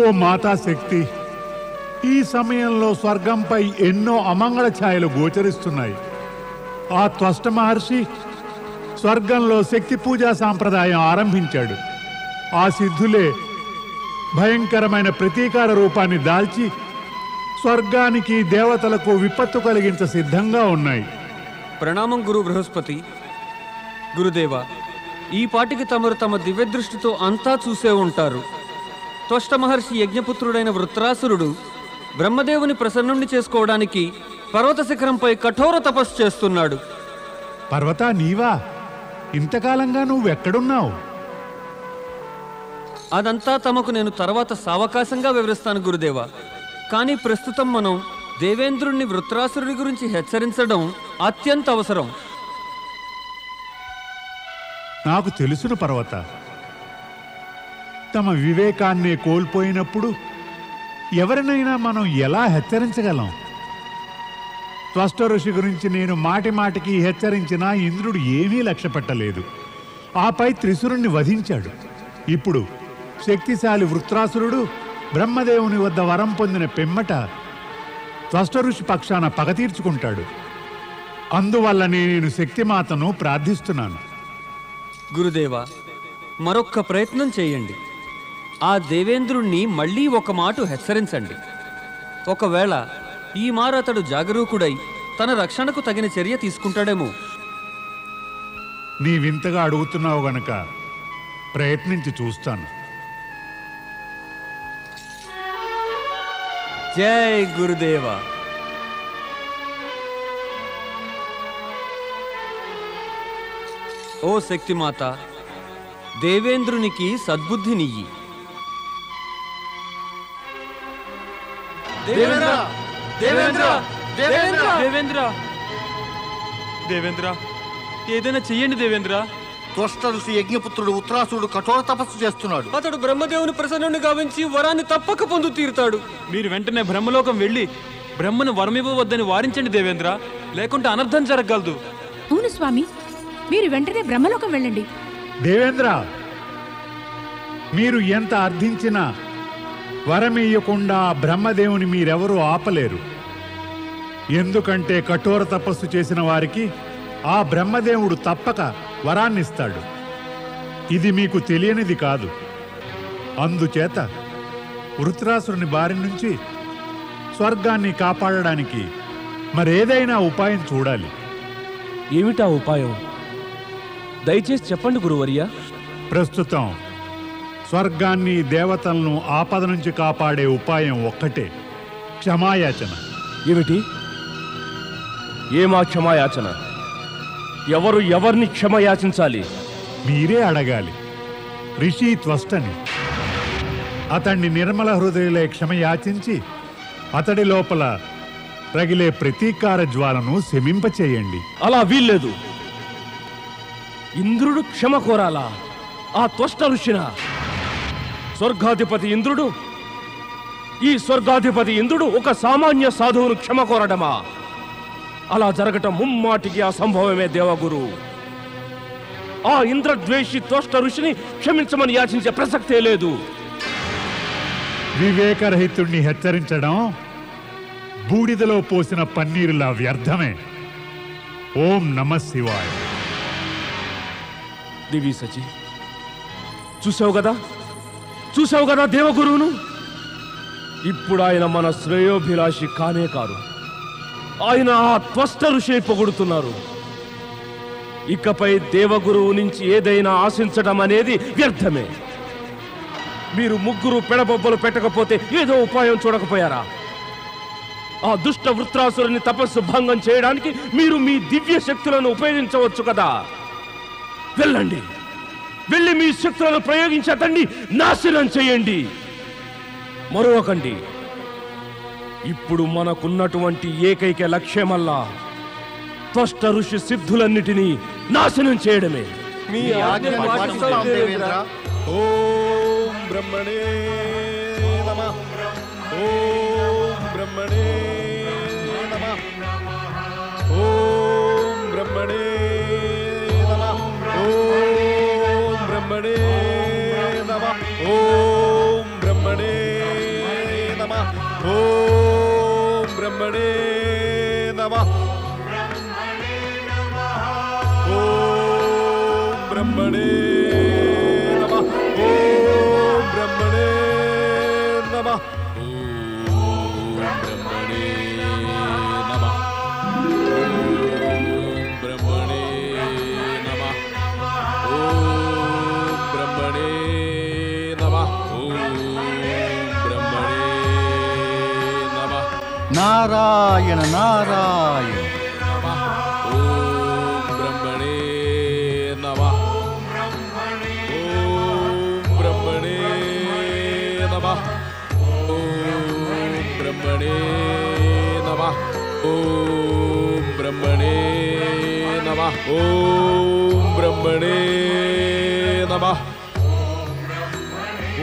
ఓ మాతా శక్తి, ఈ సమయంలో స్వర్గంపై ఎన్నో అమంగళ ఛాయలు గోచరిస్తున్నాయి. ఆ త్వష్ట మహర్షి స్వర్గంలో శక్తి పూజా సాంప్రదాయం ఆరంభించాడు. ఆ సిద్ధులే భయంకరమైన ప్రతీకార రూపాన్ని దాల్చి స్వర్గానికి దేవతలకు విపత్తు కలిగించ సిద్ధంగా ఉన్నాయి. ప్రణామం గురు బృహస్పతి. గురుదేవ, ఈ పాటికి తమరు తమ దివ్యదృష్టితో అంతా చూసే ఉంటారు. త్వష్ట మహర్షి యజ్ఞపుత్రుడైన వృత్రాసురుడు బ్రహ్మదేవుని ప్రసన్నుణ్ణి చేసుకోవడానికి పర్వత శిఖరంపై కఠోర తపస్సు చేస్తున్నాడు. పర్వత, నీవా? ఇంతకాలంగా నువ్వెక్కడున్నావు? అదంతా తమకు నేను తర్వాత సావకాశంగా వివరిస్తాను గురుదేవ. కానీ ప్రస్తుతం మనం దేవేంద్రుణ్ణి వృత్రాసురుడి గురించి హెచ్చరించడం అత్యంత అవసరం. నాకు తెలుసును పర్వత. తమ వివేకాన్నే కోల్పోయినప్పుడు ఎవరినైనా మనం ఎలా హెచ్చరించగలం? త్వష్ట ఋషి గురించి నేను మాటి మాటికి హెచ్చరించినా ఇంద్రుడు ఏమీ లక్ష్య పెట్టలేదు. ఆపై త్రిశురుణ్ణి వధించాడు. ఇప్పుడు శక్తిశాలి వృత్రాసురుడు బ్రహ్మదేవుని వద్ద వరం పొందిన పిమ్మట త్వష్ట ఋషి పక్షాన పగ తీర్చుకుంటాడు. అందువల్లనే నేను శక్తిమాతను ప్రార్థిస్తున్నాను. గురుదేవ, మరొక్క ప్రయత్నం చేయండి. ఆ దేవేంద్రుణ్ణి మళ్ళీ ఒక మాట హెచ్చరించండి. ఒకవేళ ఈ మారు అతడు జాగరూకుడై తన రక్షణకు తగిన చర్య తీసుకుంటాడేమో. నీవింతగా అడుగుతున్నావు గనక ప్రయత్నించి చూస్తాను. జై గురుదేవ. ఓ శక్తిమాత, దేవేంద్రునికి సద్బుద్ధినియ్యి. దేవేంద్ర దేవేంద్ర దేవేంద్ర దేవేంద్ర దేవేంద్ర ఏదైనా చెయ్యండి దేవేంద్ర. త్వష్ట ఋషి యజ్ఞపుత్రుడు ఉత్తరాసురుడు కఠోర తపస్సు చేస్తున్నాడు. అతడు బ్రహ్మదేవుని ప్రసన్నుని గావించి వరాన్ని తప్పక పొందు తీరుతాడు. మీరు వెంటనే బ్రహ్మలోకం వెళ్ళి బ్రహ్మను వరమివ్వవద్దని వారించండి దేవేంద్ర, లేకుంటే అనర్థం జరగగలదు. అవును స్వామి, మీరు వెంటనే బ్రహ్మలోకం వెళ్ళండి. దేవేంద్ర, మీరు ఎంత అర్థించినా వరమియ్యకుండా బ్రహ్మదేవుని మీరెవరూ ఆపలేరు. ఎందుకంటే కఠోర తపస్సు చేసిన వారికి ఆ బ్రహ్మదేవుడు తప్పక వరాన్నిస్తాడు. ఇది మీకు తెలియనిది కాదు. అందుచేత వృత్రాసురుని బారి నుంచి స్వర్గాన్ని కాపాడడానికి మరేదైనా ఉపాయం చూడాలి. ఏమిటా ఉపాయం? దయచేసి చెప్పండి గురువర్య. ప్రస్తుతం స్వర్గాన్ని దేవతలను ఆపద నుంచి కాపాడే ఉపాయం ఒక్కటే, క్షమాయాచన. ఏమిటి? ఏమా క్షమాయాచన? ఎవరు ఎవరిని క్షమయాచించాలి? మీరే అడగాలి. ఋషి త్వష్టని. అతన్ని నిర్మల హృదయులే క్షమయాచించి అతడి లోపల రగిలే ప్రతీకార జ్వాలను శమింపచేయండి. అలా వీల్లేదు. ఇంద్రుడు క్షమ కోరాలా? ఆ త్వష్ట ఋషిన? స్వర్గాధిపతి ఇంద్రుడు, ఈ స్వర్గాధిపతి ఇంద్రుడు ఒక సామాన్య సాధువును క్షమ కోరడమా? అలా జరగటం ముమ్మాటికి అసంభవమే దేవగురు. ఆ ఇంద్రద్వేషి త్వష్ట ఋషిని క్షమించమని యాచించే ప్రసక్తే లేదు. వివేకరహితుణ్ణి హెచ్చరించడం బూడిదలో పోసిన పన్నీరులా వ్యర్థమే. ఓం నమ శివాయ. దివి సచి, చూసావు కదా దేవగురువును? ఇప్పుడు ఆయన మన శ్రేయోభిలాషి కానే కారు. ఆయన ఆ త్వష్ట ఋషిని పొగుడుతున్నారు. ఇకపై దేవగురువు నుంచి ఏదైనా ఆశించడం అనేది వ్యర్థమే. మీరు ముగ్గురు పెడబొబ్బలు పెట్టకపోతే ఏదో ఉపాయం చూడకపోయారా? ఆ దుష్ట వృత్రాసురుని తపస్సు భంగం చేయడానికి మీరు మీ దివ్య శక్తులను ఉపయోగించవచ్చు కదా. వెళ్ళండి, వెళ్ళి మీ శక్తులను ప్రయోగించి అతన్ని నాశనం చేయండి. మరొకండి, ఇప్పుడు మనకున్నటువంటి ఏకైక లక్ష్యమల్లా త్వష్ట ఋషి సిద్ధులన్నిటినీ నాశనం చేయడమే. మీ ఆజ్ఞను పాటిస్తాం దేవేంద్ర. ఓం బ్రహ్మణే నమః. ఓం బ్రహ్మణే నమః. ఓం బ్రహ్మణే నమః. ఓం బ్రహ్మణే నమః. ఓం బ్రహ్మణే బ్రహ్మణే నమః. ఓం బ్రహ్మణే నమః. ఓం బ్రహ్మణే నమః. ఓం బ్రహ్మణే నమః. ఓం బ్రహ్మణే నమః. ఓం బ్రహ్మణే నమః. ఓం బ్రహ్మణే నమః. ఓం బ్రహ్మణే నమః. నారాయణ నారాయణ. ఓం బ్రహ్మణే నమః. ఓం బ్రహ్మణే నమః. ఓం బ్రహ్మణే నమః. ఓం బ్రహ్మణే నమః. ఓం బ్రహ్మణే నమః.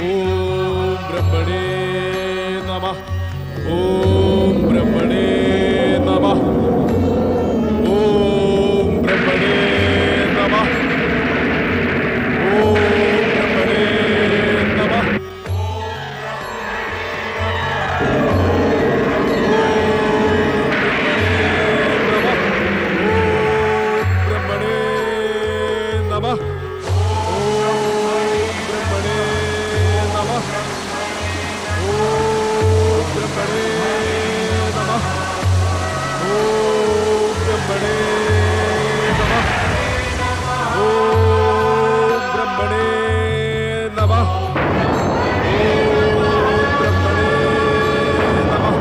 ఓం బ్రహ్మణే నమః. ఓం బ్రహ్మణే నమః. ఓం బ్రహ్మణే నమః. ఓం బ్రహ్మణే నమః. బ్రహ్మణే నమః. ఓం బ్రహ్మణే నమః. ఓం బ్రహ్మణే నమః. ఓం బ్రహ్మణే నమః. ఓం బ్రహ్మణే నమః. ఓం బ్రహ్మణే నమః.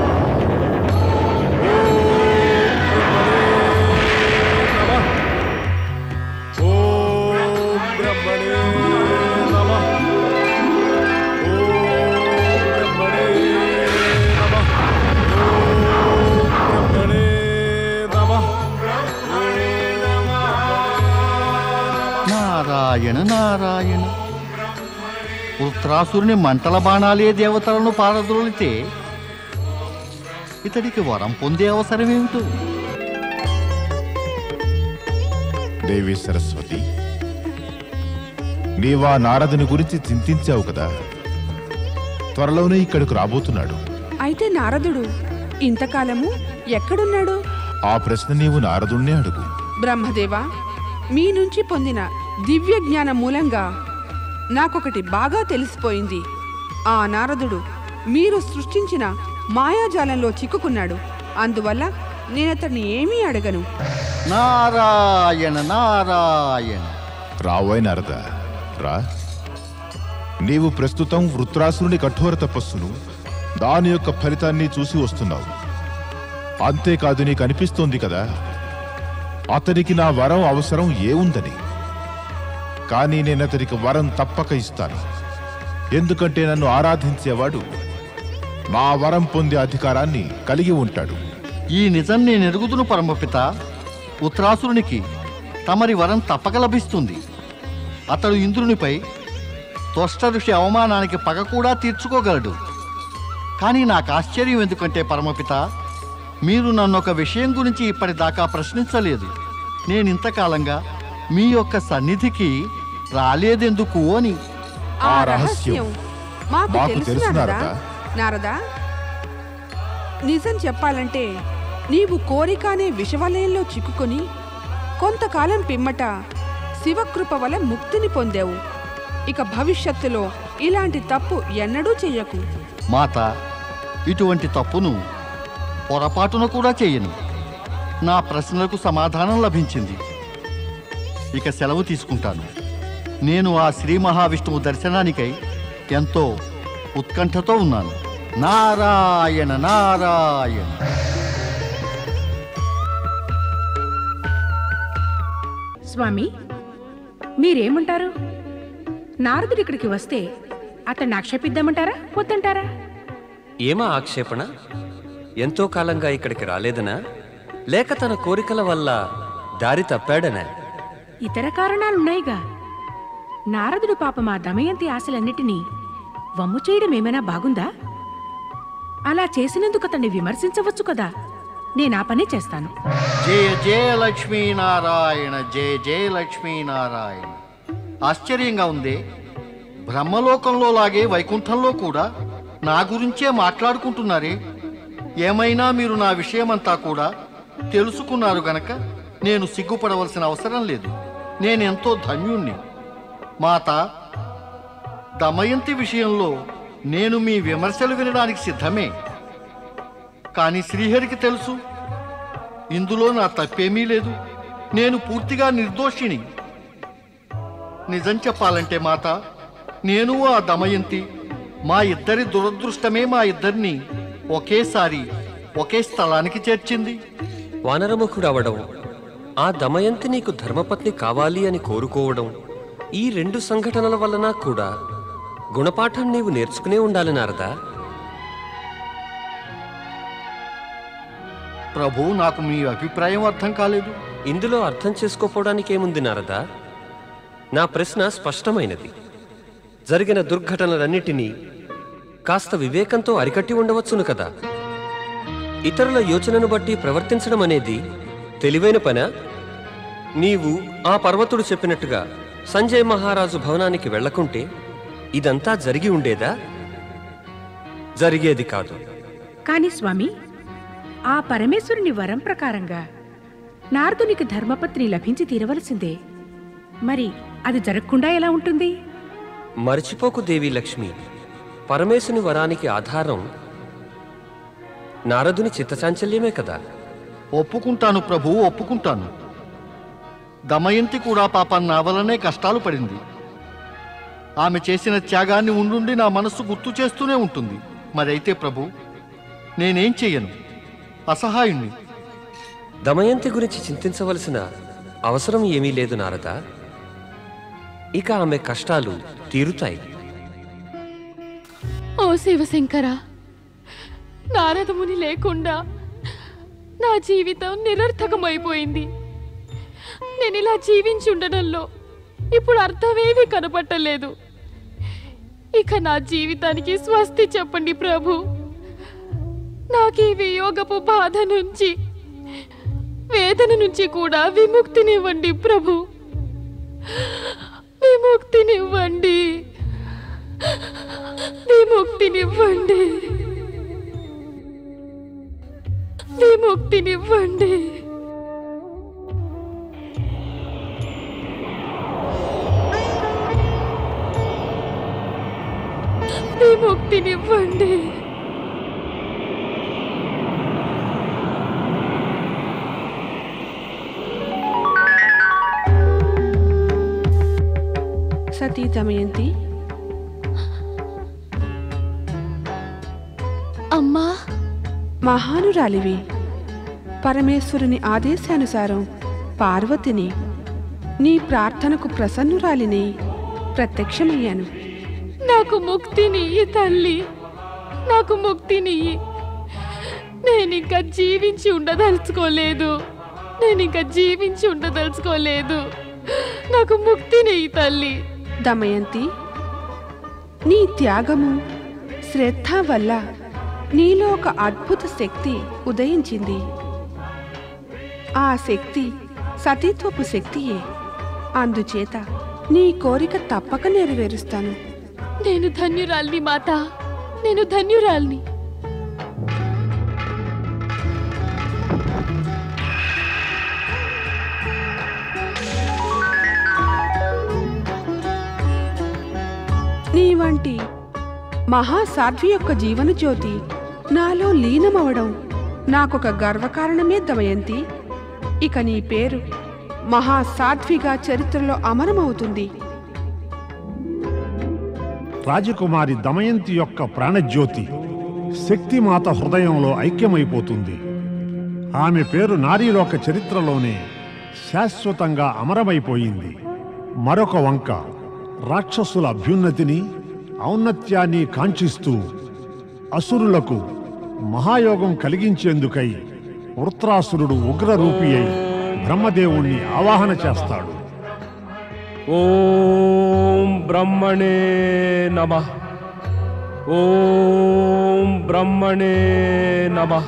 ఓం బ్రహ్మణే నమః. ఓం బ్రహ్మణే నమః. ఓం బ్రహ్మణే నమః. నారాయణ నారాయణ. వృత్రాసురుని మంటల బాణాలే దేవతలను పారద్రోలితే ఇతడికి వరం పొందే అవసరమేమిటో? దేవి సరస్వతి, నీవా నారదుని గురించి చింతించావు కదా, త్వరలోనే ఇక్కడికి రాబోతున్నాడు. అయితే నారదుడు ఇంతకాలము ఎక్కడున్నాడు? ఆ ప్రశ్న నీవు నారదుణ్ణే అడుగు. బ్రహ్మదేవా, మీ నుంచి పొందిన దివ్య జ్ఞానం మూలంగా నాకొకటి బాగా తెలిసిపోయింది. ఆ నారదుడు మీరు సృష్టించిన మాయాజాలంలో చిక్కుకున్నాడు. అందువల్ల నేనతన్ని ఏమీ అడగను. నారాయణ నారాయణ. రావోయ్ నారద, రా. నీవు ప్రస్తుతం వృత్రాసురుని కఠోర తపస్సును, దాని యొక్క ఫలితాన్ని చూసి వస్తున్నావు. అంతేకాదు, నీకు అనిపిస్తోంది కదా అతనికి నా వరం అవసరం ఏముందని. కానీ నేను అతనికి వరం తప్పక ఇస్తాను. ఎందుకంటే నన్ను ఆరాధించేవాడు నా వరం పొందే అధికారాన్ని కలిగి ఉంటాడు. ఈ నిజం నేను ఎరుగుదును పరమపిత. ఉత్తరాసురునికి తమరి వరం తప్పక లభిస్తుంది. అతడు ఇంద్రునిపై త్వష్ట ఋషి అవమానానికి పగ కూడా తీర్చుకోగలడు. కానీ నాకు ఆశ్చర్యం ఎందుకంటే పరమపిత, మీరు నన్ను ఒక విషయం గురించి ఇప్పటిదాకా ప్రశ్నించలేదు. నేను ఇంతకాలంగా మీ యొక్క సన్నిధికి రాలేదెందుకు అని. ఆ రహస్యం మాకు తెలుసు నారదా. నారదా, నిజం చెప్పాలంటే నీవు కోరికనే విషవలయంలో చిక్కుకొని కొంతకాలం పిమ్మట శివకృప వల్ల ముక్తిని పొందావు. ఇక భవిష్యత్తులో ఇలాంటి తప్పు ఎన్నడూ చెయ్యకు. మాత, ఇటువంటి తప్పును పొరపాటున కూడా చేయను. నా ప్రశ్నలకు సమాధానం లభించింది. ఇక సెలవు తీసుకుంటాను. నేను ఆ శ్రీ మహావిష్ణువు దర్శనానికై ఎంతో ఉత్కంఠతో ఉన్నాను. నారాయణ నారాయణ. స్వామి, మీరేమంటారు? నారదుడు ఇక్కడికి వస్తే అతన్ని ఆక్షేపిద్దామంటారా, వద్దంటారా? ఏమా ఆక్షేపణ? ఎంతో కాలంగా ఇక్కడికి రాలేదనా, లేక తన కోరికల వల్ల దారి తప్పాడనా? ఇతర కారణాలున్నాయిగా. నారదుడు పాపం ఆ దమయంతి ఆశలన్నిటినీ వమ్ము చేయడం ఏమైనా బాగుందా? అలా చేసినందుకు అతన్ని విమర్శించవచ్చు కదా. నేనా పని చేస్తాను. జయ జయ లక్ష్మీనారాయణ, జయ జయ లక్ష్మీనారాయణ. ఆశ్చర్యంగా ఉంది. బ్రహ్మలోకంలో లాగే వైకుంఠంలో కూడా నా గురించే మాట్లాడుకుంటున్నారే? ఏమైనా మీరు నా విషయమంతా కూడా తెలుసుకున్నారు గనక నేను సిగ్గుపడవలసిన అవసరం లేదు. నేనెంతో ధన్యుణ్ణి. మాత, దమయంతి విషయంలో నేను మీ విమర్శలు వినడానికి సిద్ధమే. కానీ శ్రీహరికి తెలుసు, ఇందులో నా తప్పేమీ లేదు. నేను పూర్తిగా నిర్దోషిని. నిజం చెప్పాలంటే మాత, నేను ఆ దమయంతి, మా ఇద్దరి దురదృష్టమే మా ఇద్దరిని ఒకేసారి ఒకే స్థలానికి చేర్చింది. వానరముఖుడవడం, ఆ దమయంతి నీకు ధర్మపత్ని కావాలి అని కోరుకోవడం, ఈ రెండు సంఘటనల వలన కూడా గుణపాఠం నీవు నేర్చుకునే ఉండాలి నారదా. ప్రభు, నాకు మీ అభిప్రాయం అర్థం కాలేదు. ఇందులో అర్థం చేసుకోపోవడానికి ఏముంది నారదా? నా ప్రశ్న స్పష్టమైనది. జరిగిన దుర్ఘటనలన్నిటినీ కాస్త వివేకంతో అరికట్టి ఉండవచ్చును కదా. ఇతరుల యోచనను బట్టి ప్రవర్తించడం అనేది తెలివైన పనా? నీవు ఆ పర్వతుడు చెప్పినట్టుగా సంజయ్ మహారాజు భవనానికి వెళ్లకుంటే ఇదంతా జరిగి ఉండేదా? జరిగేది కాదు. కాని స్వామి, ఆ పరమేశ్వరుని వరం ప్రకారంగా నారదునికి ధర్మపత్ని లభించి తీరవలసిందే. మరి అది జరగకుండా ఎలా ఉంటుంది? మర్చిపోకు దేవి లక్ష్మి, పరమేశుని వరానికి ఆధారం నారదుని చిత్తచాంచల్యమే కదా. ఒప్పుకుంటాను ప్రభు, ఒప్పుకుంటాను. దమయంతి కూడా పాపం నా వలనే కష్టాలు పడింది. ఆమె చేసిన త్యాగాన్ని ఉండుండి నా మనస్సు గుర్తు చేస్తూనే ఉంటుంది. మరైతే ప్రభు, నేనేం చెయ్యను, అసహాయుణ్ణి. దమయంతి గురించి చింతించవలసిన అవసరం ఏమీ లేదు నారదా. ఇక ఆమె కష్టాలు తీరుతాయి. ఓ శివశంకర, నారదముని లేకుండా నా జీవితం నిరర్థకమైపోయింది. నేను ఇలా జీవించి ఉండడంలో ఇప్పుడు అర్థమేమీ కనపట్టలేదు. ఇక నా జీవితానికి స్వస్తి చెప్పండి ప్రభు. నాకు ఈ వియోగపు బాధ నుంచి, వేదన నుంచి కూడా విముక్తినివ్వండి ప్రభు. విముక్తినివ్వండి, విముక్తినివ్వండి, విముక్తినివ్వండి. విముక్తినివ్వండి. సతీ దమయంతి, అమ్మా, మహానురాలివి. పరమేశ్వరుని ఆదేశానుసారం పార్వతిని, నీ ప్రార్థనకు ప్రసన్నురాలిని ప్రత్యక్షమయ్యాను. నాకు ముక్తినియ్యి తల్లి, నాకు ముక్తినియ్యి. నేనింకా జీవించి ఉండదలుచుకోలేదు, నేనింకా జీవించి ఉండదలుచుకోలేదు. నాకు ముక్తినియ్యి తల్లి. దమయంతి, నీ త్యాగము, శ్రద్ధ వల్ల నీలో ఒక అద్భుత శక్తి ఉదయించింది. ఆ శక్తి సతీత్వపు శక్తియే. అందుచేత నీ కోరిక తప్పక నెరవేరుస్తాను. నేను ధన్యురాల్ని మాత, నేను ధన్యురాల్ని. నీ వంటి మహాసాధ్వి యొక్క జీవన జ్యోతి నాలో లీనమవడం నాకొక గర్వకారణమే దమయంతి. ఇక నీ పేరు మహాసాధ్విగా చరిత్రలో అమరమవుతుంది. రాజకుమారి దమయంతి యొక్క ప్రాణజ్యోతి శక్తిమాత హృదయంలో ఐక్యమైపోతుంది. ఆమె పేరు నారీలోక చరిత్రలోనే శాశ్వతంగా అమరమైపోయింది. మరొక వంక రాక్షసుల అభ్యున్నతిని, ఔన్నత్యాన్ని కాంక్షిస్తూ అసురులకు మహాయోగం కలిగించేందుకై వృత్రాసురుడు ఉగ్రరూపి అయి బ్రహ్మదేవుణ్ణి ఆవాహన చేస్తాడు. ఓం బ్రహ్మణే నమః. ఓం బ్రహ్మణే నమః.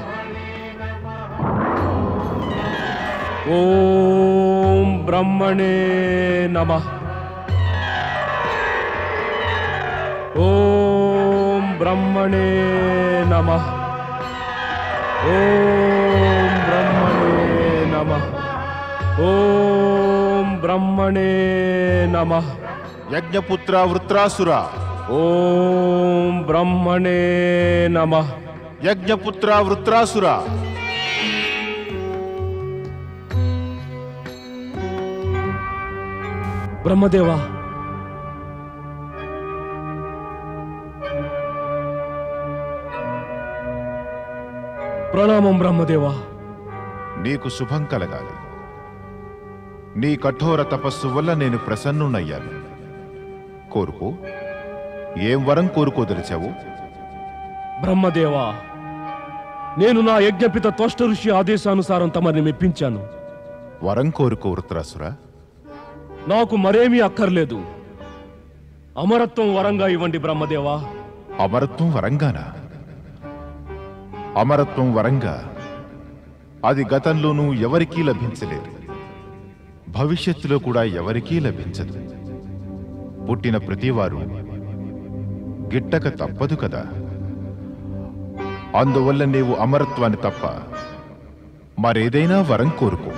ఓం బ్రహ్మణే నమః. ఓం బ్రహ్మణే నమః. ఓం బ్రహ్మణే నమః. ఓం బ్రహ్మణే నమః. యజ్ఞపుత్ర వృత్రాసుర, ఓం బ్రహ్మణే నమః. యజ్ఞపుత్ర వృత్రాసుర, బ్రహ్మదేవా, ప్రణామం బ్రహ్మదేవా. నీకు శుభం కలగాలి. నీ కఠోర తపస్సు వల్ల నేను ప్రసన్నునయ్యాను. కోరుకో. ఏం వరం కోరుకోదలిచావు? బ్రహ్మదేవా, నేను నా యజ్ఞపిత త్వష్ట ఋషి ఆదేశానుసారం తమని మెప్పించాను. వరం కోరుకో వృత్రాసుర. నాకు మరేమీ అక్కర్లేదు. అమరత్వం వరంగా ఇవ్వండి బ్రహ్మదేవా. అమరత్వం వరంగానా? అమరత్వం వరంగా అది గతంలోనూ ఎవరికీ లభించలేదు, భవిష్యత్తులో కూడా ఎవరికీ లభించదు. పుట్టిన ప్రతివారు గిట్టక తప్పదు కదా. అందువల్ల నీవు అమరత్వాన్ని తప్ప మరేదైనా వరం కోరుకో.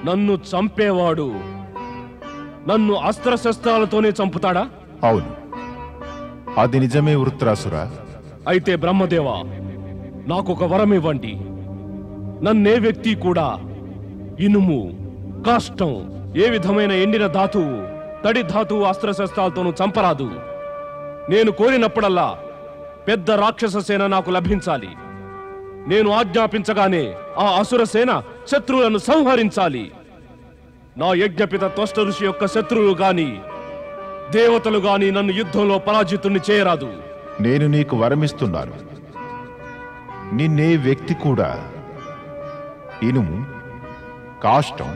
నన్ను చంపేవాడు నన్ను అస్త్రశస్త్రాలతోనే చంపుతాడా? అవును, అది నిజమే వృత్రాసుర. అయితే బ్రహ్మదేవా, నాకొక వరం ఇవ్వండి. నన్నే వ్యక్తి కూడా ఇనుము, కాష్టం, ఏ విధమైన ఎండిన ధాతువు, తడి ధాతువు అస్త్రశస్త్రాలతోనూ చంపరాదు. నేను కోరినప్పుడల్లా పెద్ద రాక్షస సేన నాకు లభించాలి. నేను ఆజ్ఞాపించగానే ఆ అసుర సేన శత్రువులను సంహరించాలి. నా యజ్ఞపిత త్వష్ట ఋషి యొక్క శత్రువులు గాని దేవతలు గాని నన్ను యుద్ధంలో పరాజితుణ్ణి చేయరాదు. నేను నీకు వరమిస్తున్నాను. నిన్నే వ్యక్తి కూడా ఇనుము, కాష్టం,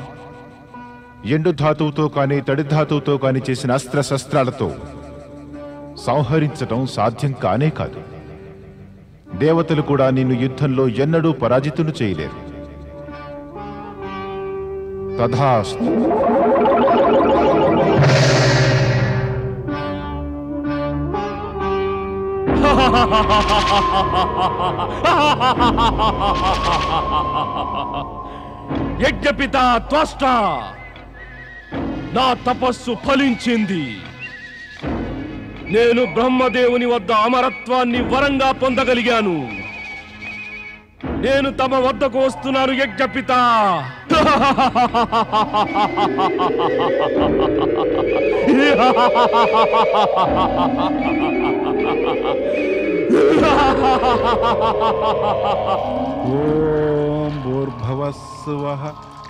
ఎండు ధాతువుతో కానీ తడి ధాతువుతో కానీ చేసిన అస్త్రశస్త్రాలతో సంహరించటం సాధ్యం కానే కాదు. దేవతలు కూడా నిన్ను యుద్ధంలో ఎన్నడూ పరాజితును చేయలేరు. తథాస్తు. యజ్ఞపిత త్వష్ట, నా తపస్సు ఫలించింది. నేను బ్రహ్మదేవుని వద్ద అమరత్వాన్ని వరంగా పొందగలిగాను. నేను తమ వద్దకు వస్తున్నాను యజ్ఞపిత. ఓం భూర్భువస్సువః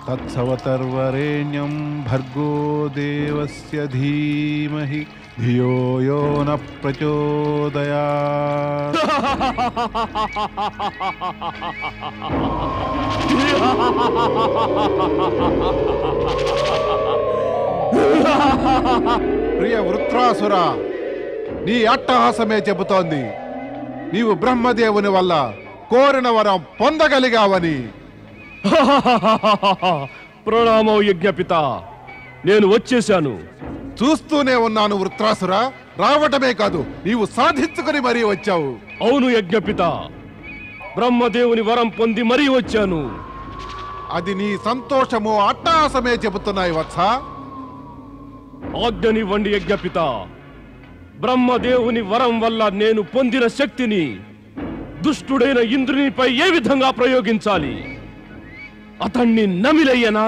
తత్సవితుర్వరేణ్యం భర్గో దేవస్య ధీమహి ధియో యో న ప్రచోదయాత్. ప్రియ వృత్రాసుర, నీ అట్టహాసమే చెబుతోంది నీవు బ్రహ్మదేవుని వల్ల కోరిన వరం పొందగలిగావని. ప్రణామం యజ్ఞపిత, నేను వచ్చేశాను. చూస్తూనే ఉన్నాను వృత్రాసుర. రావటమే కాదు, నీవు సాధించుకుని మరీ వచ్చావు. అవును యజ్ఞపిత, బ్రహ్మదేవుని వరం పొంది మరీ వచ్చాను. అది నీ సంతోషము అట్టహాసమే చెబుతున్నాయి వత్స. ఆజ్ఞనివ్వండి యజ్ఞపిత. బ్రహ్మదేవుని వరం వల్ల నేను పొందిన శక్తిని దుష్టుడైన ఇంద్రునిపై ఏ విధంగా ప్రయోగించాలి? అతన్ని నమిలయ్యనా?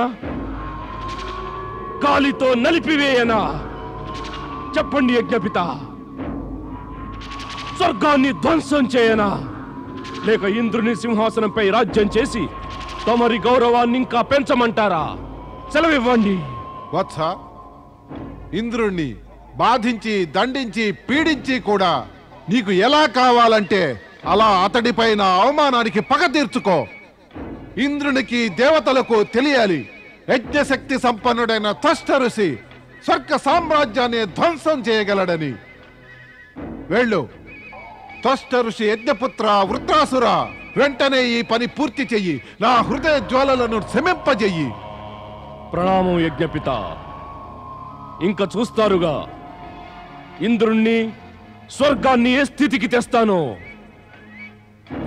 కాలితో నలిపివేయనా? చెప్పండి యజ్ఞపిత. స్వర్గాన్ని ధ్వంసం చేయనా? లేక ఇంద్రుని సింహాసనంపై రాజ్యం చేసి తమరి గౌరవాన్ని ఇంకా పెంచమంటారా? సెలవివ్వండి. వత్స, ఇంద్రుణ్ణి బాధించి దండించి పీడించి కూడా నీకు ఎలా కావాలంటే అలా అతడిపైన అవమానానికి పగ తీర్చుకో. ఇంద్రునికి దేవతలకు తెలియాలి, యజ్ఞశక్తి సంపన్నుడైన త్వష్ట ఋషి స్వర్గ సామ్రాజ్యాన్ని ధ్వంసం చేయగలడని. వెళ్ళు. త్వష్ట ఋషి యజ్ఞపుత్ర వృత్రాసుర, వెంటనే ఈ పని పూర్తి చెయ్యి. నా హృదయ జ్వాలలను శమింపజెయ్యి. ప్రణామం యజ్ఞపిత. ఇంక చూస్తారుగా, ఇంద్రుణ్ణి స్వర్గాన్ని ఏ స్థితికి తెస్తానో.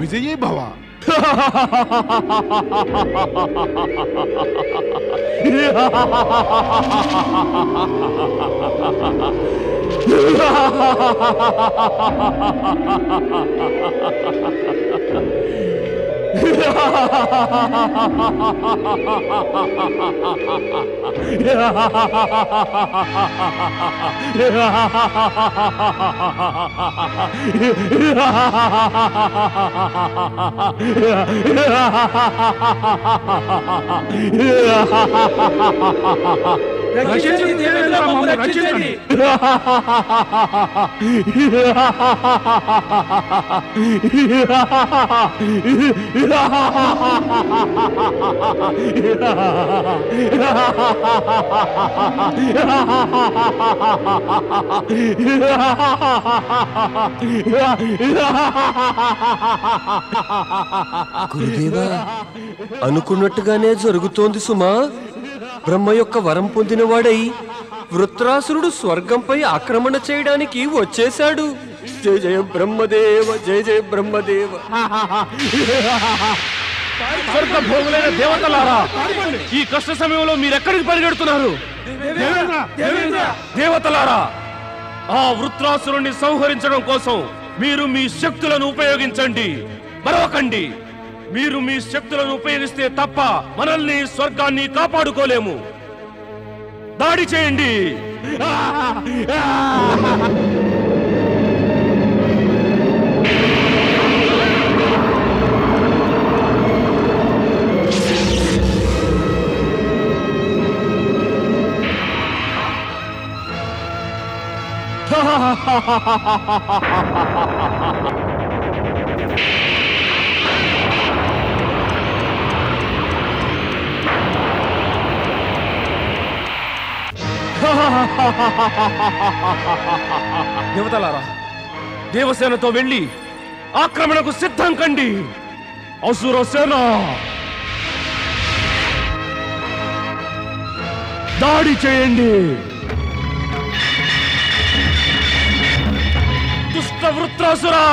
విజయీ భవ. రక్షించండి దేవేంద్ర, మమ్మల్ని రక్షించండి. గురుదేవా, అనుకున్నట్టుగానే జరుగుతోంది సుమా. బ్రహ్మ యొక్క వరం పొందినవాడై వృత్రాసురుడు స్వర్గంపై ఆక్రమణ చేయడానికి వచ్చేశాడు. జయ జయ బ్రహ్మదేవ, జయ జయ బ్రహ్మదేవ. స్వర్గ భోగులైన దేవతలారా, ఈ కష్ట సమయంలో మీరెక్కడికి పరిగెడుతున్నారు? దేవతలారా, ఆ వృత్రాసురుణ్ణి సంహరించడం కోసం మీరు మీ శక్తులను ఉపయోగించండి, మరొకండి. మీరు మీ శక్తులను ఉపయోగిస్తే తప్ప మనల్ని, స్వర్గాన్ని కాపాడుకోలేము. దాడి చేయండి. దేవతలారా, దేవసేనతో వెళ్ళి ఆక్రమణకు సిద్ధం కండి. అసుర సేన దాడి చేయండి. దుష్ట వృత్రాసురా,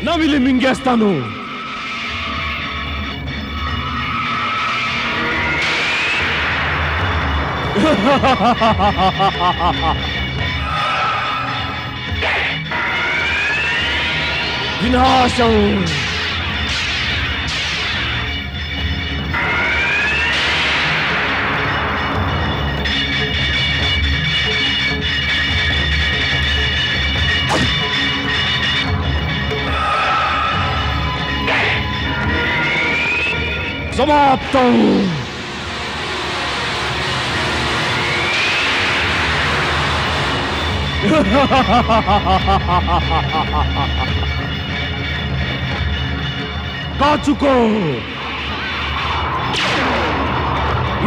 నమిలి మింగేస్తాను. వినాశం. సమాప్తం. కాచుకో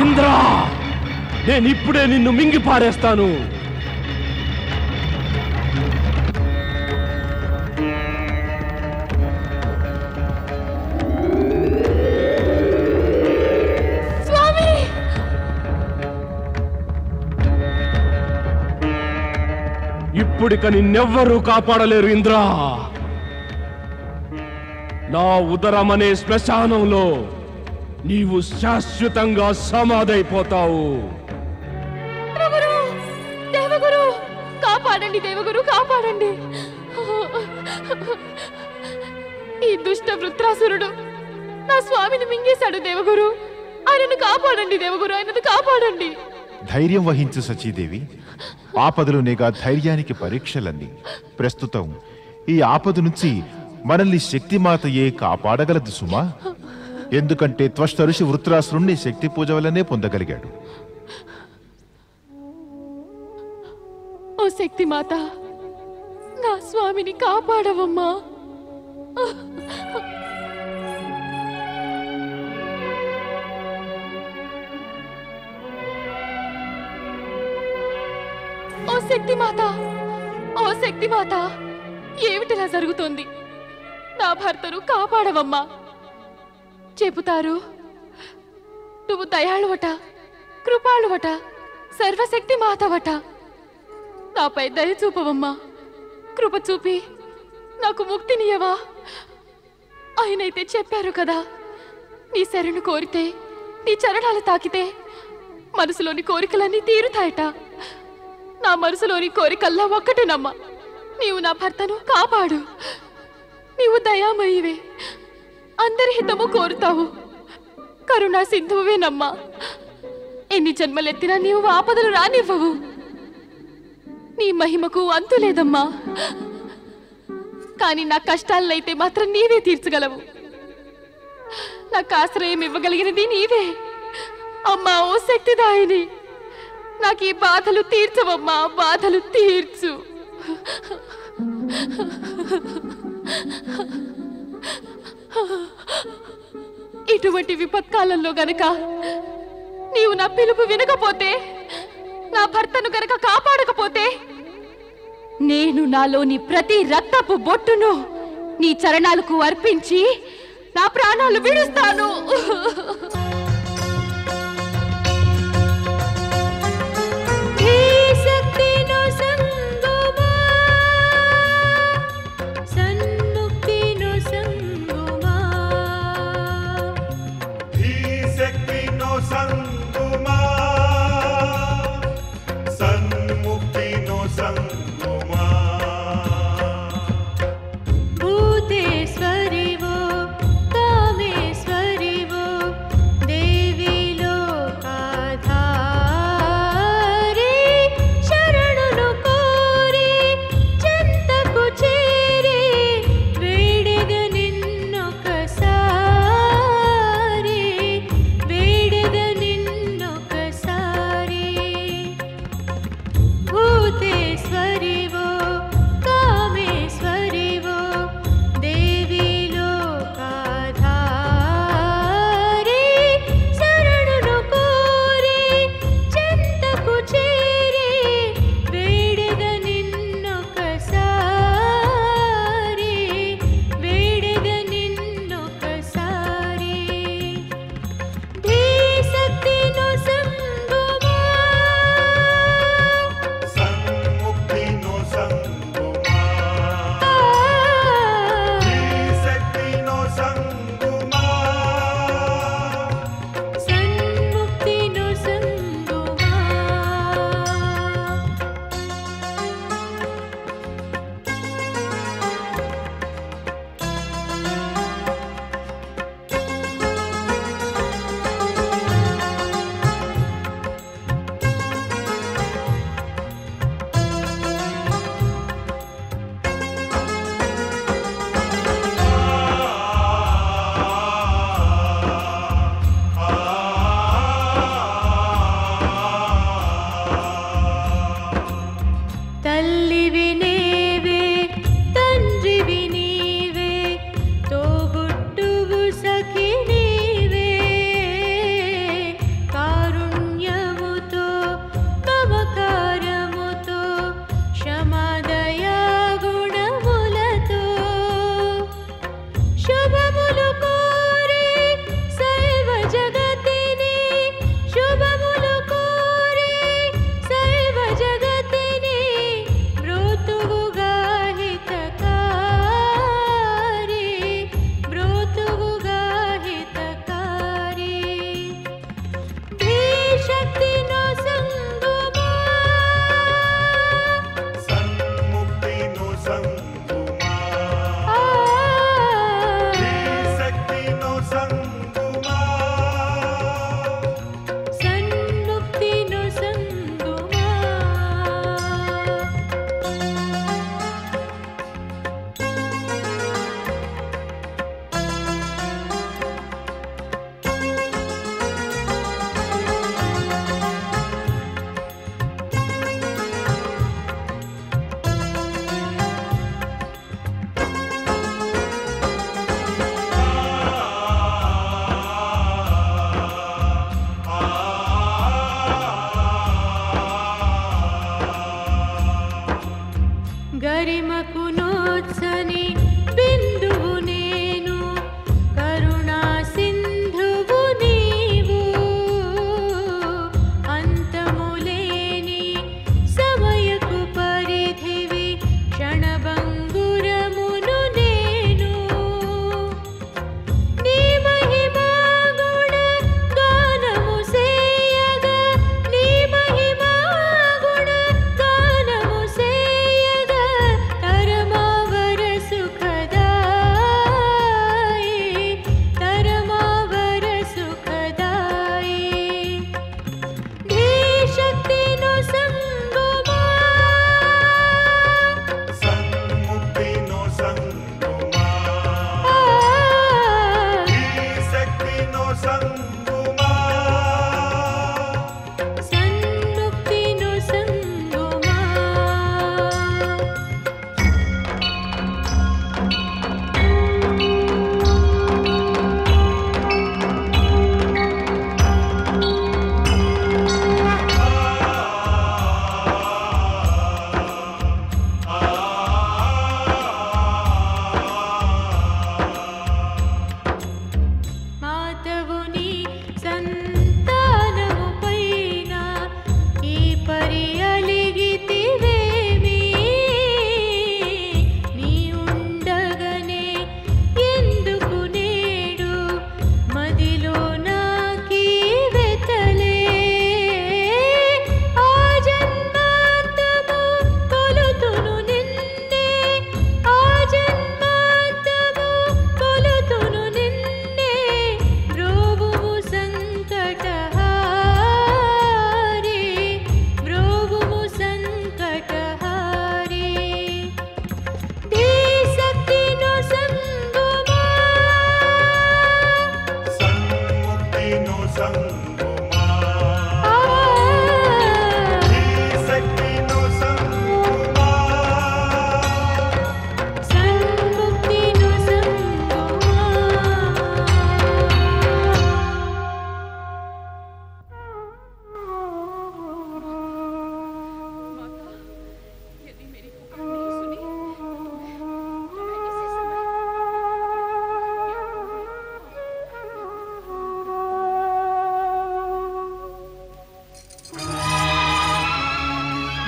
ఇంద్ర, నేనిప్పుడే నిన్ను మింగి పారేస్తాను. ఇప్పుడిక నిన్నెవ్వరూ కాపాడలేరు ఇంద్ర. నా ఉదరమనే శ్మశానంలో నీవు శాశ్వతంగా సమాధైపోతావు. దేవగురు, కాపాడండి దేవగురు, కాపాడండి. ఈ దుష్ట వృత్రాసురుడు నా స్వామిని మింగేశాడు దేవగురు. ఆయనను కాపాడండి దేవగురు, ఆయనను కాపాడండి. ధైర్యం వహించు సచీదేవి. ఆపదలోనేగా ధైర్యానికి పరీక్షలన్నీ. ప్రస్తుతం ఈ ఆపద నుంచి మనల్ని శక్తిమాతయే కాపాడగలదు సుమా. ఎందుకంటే త్వష్ట ఋషి వృత్రాసురుణ్ణి శక్తి పూజ వల్లనే పొందగలిగాడు. ఓ శక్తి మాత, నా స్వామిని కాపాడవమ్మా. ఓ శక్తి మాత, ఓ శక్తి మాత, ఏమిటిలా జరుగుతోంది? నా భర్తను కాపాడవమ్మా. చెబుతారు నువ్వు దయాళువట, కృపాళువట, సర్వశక్తి మాతవట. నాపై దయ చూపవమ్మా. కృప చూపి నాకు ముక్తినియవా. ఆయనైతే చెప్పారు కదా, నీ శరణు కోరితే, నీ చరణాలు తాకితే మనసులోని కోరికలన్నీ తీరుతాయట. నా మనసులోని కోరికల్లా ఒక్కటేనమ్మా, నీవు నా భర్తను కాపాడు. నీవు దయామయివే, అందరి హితము కోరుతావు, కరుణా సింధువేనమ్మా. ఎన్ని జన్మలెత్తినా నీవు ఆపదలు రానివ్వవు. నీ మహిమకు అంతు లేదమ్మా. కానీ నా కష్టాలనైతే మాత్రం నీవే తీర్చగలవు. నాకు ఆశ్రయం ఇవ్వగలిగినది నీవే అమ్మా. ఓ శక్తిదాయిని, నాకు ఈ బాధలు తీర్చవమ్మా, బాధలు తీర్చు. ఇటువంటి విపత్కాలంలో గనక నీవు నా పిలుపు వినకపోతే, నా భర్తను గనక కాపాడకపోతే, నేను నాలోని ప్రతి రక్తపు బొట్టును నీ చరణాలకు అర్పించి నా ప్రాణాలు విడుస్తాను.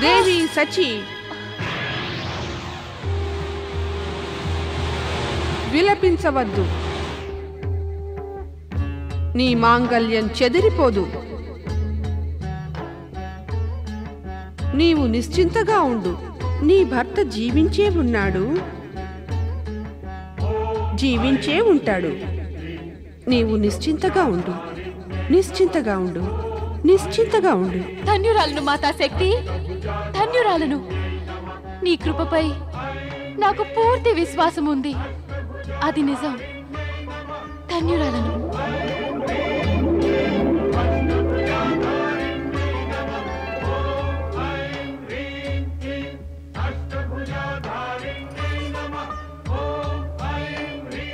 దేవి సచి, విలపించవద్దు. నీ మాంగల్యం చెదిరిపోదు. నీవు నిశ్చింతగా ఉండు. నీ భర్త జీవించే ఉన్నాడు, జీవించే ఉంటాడు. నీవు నిశ్చింతగా ఉండు, నిశ్చింతగా ఉండు, నిశ్చింతగా ఉండు. ధన్యురాలను మాతాశక్తి, ధన్యురాలను. నీ కృపపై నాకు పూర్తి విశ్వాసం ఉంది. అది నిజం. ధన్యురాలను.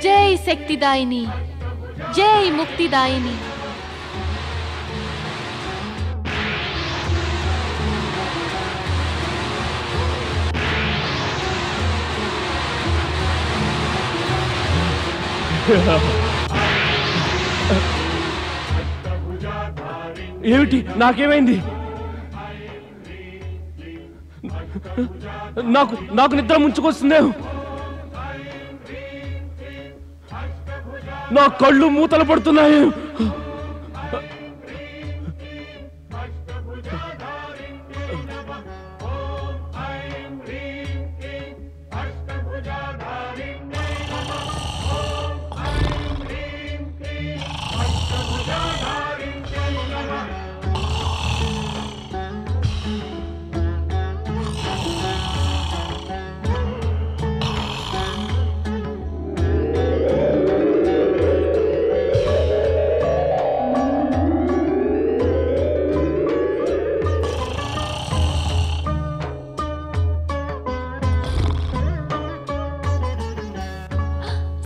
జై శక్తిదాయిని, జై ముక్తిదాయిని. ఏమిటి? నాకేమైంది? నాకు నిద్ర ముంచుకొస్తుందే. నా కళ్ళు మూతలు పడుతున్నాయి.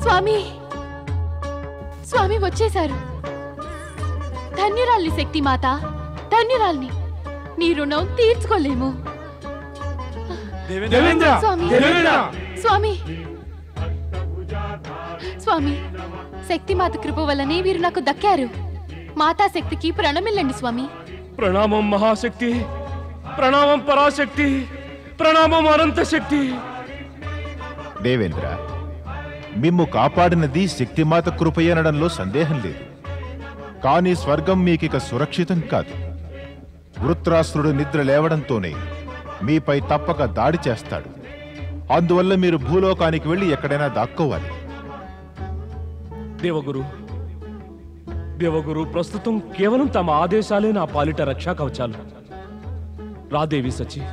స్వామి, స్వామి వచ్చేశారు. ధన్యురాల్ని శక్తి మాత, ధన్యురాల్ని. నీ రుణం తీర్చుకోలేము. స్వామి, స్వామి, స్వామి, శక్తి మాత కృప వల్లనే వీరు నాకు దక్కారు. మాతా శక్తికి ప్రణమిల్లండి స్వామి. ప్రణామం మహాశక్తి, ప్రణామం పరాశక్తి, ప్రణామం అనంత శక్తి. దేవేంద్ర, మిమ్ము కాపాడినది శక్తిమాత కృపయనడంలో సందేహం లేదు. కానీ స్వర్గం మీకిక సురక్షితం కాదు. వృత్రాసురుడు నిద్ర లేవడంతోనే మీపై తప్పక దాడి చేస్తాడు. అందువల్ల మీరు భూలోకానికి వెళ్ళి ఎక్కడైనా దాక్కోవాలి. దేవగురు ప్రస్తుతం కేవలం తమ ఆదేశాలే నా పాలిట రక్షా కవచాలు. రాదేవి సచి.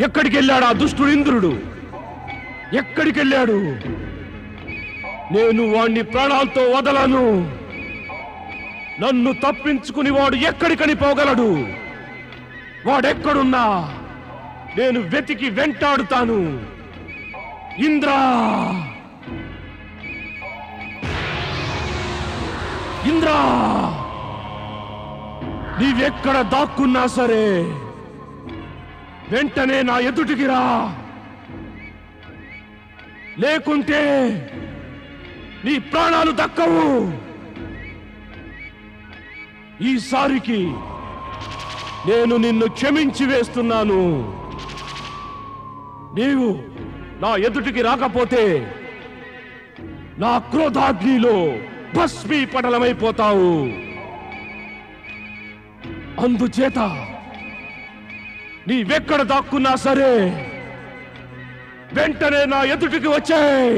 ఎక్కడికెళ్ళాడు ఆ దుష్టుడు ఇంద్రుడు? ఎక్కడికెళ్ళాడు? నేను వాణ్ణి ప్రాణాలతో వదలను. నన్ను తప్పించుకుని వాడు ఎక్కడికని పోగలడు. వాడెక్కడున్నా నేను వెతికి వెంటాడుతాను. ఇంద్రా, ఇంద్రా, నీవెక్కడ దాక్కున్నా సరే వెంటనే నా ఎదుటికి రా. లేకుంటే నీ ప్రాణాలు దక్కవు. ఈసారికి నేను నిన్ను క్షమించి వేస్తున్నాను. నీవు నా ఎదుటికి రాకపోతే నా క్రోధాగ్నిలో భస్మీపటలమైపోతావు. అందుచేత నీవెక్కడ దాక్కున్నా సరే వెంటనే నా ఎదుటికి వచ్చాయి.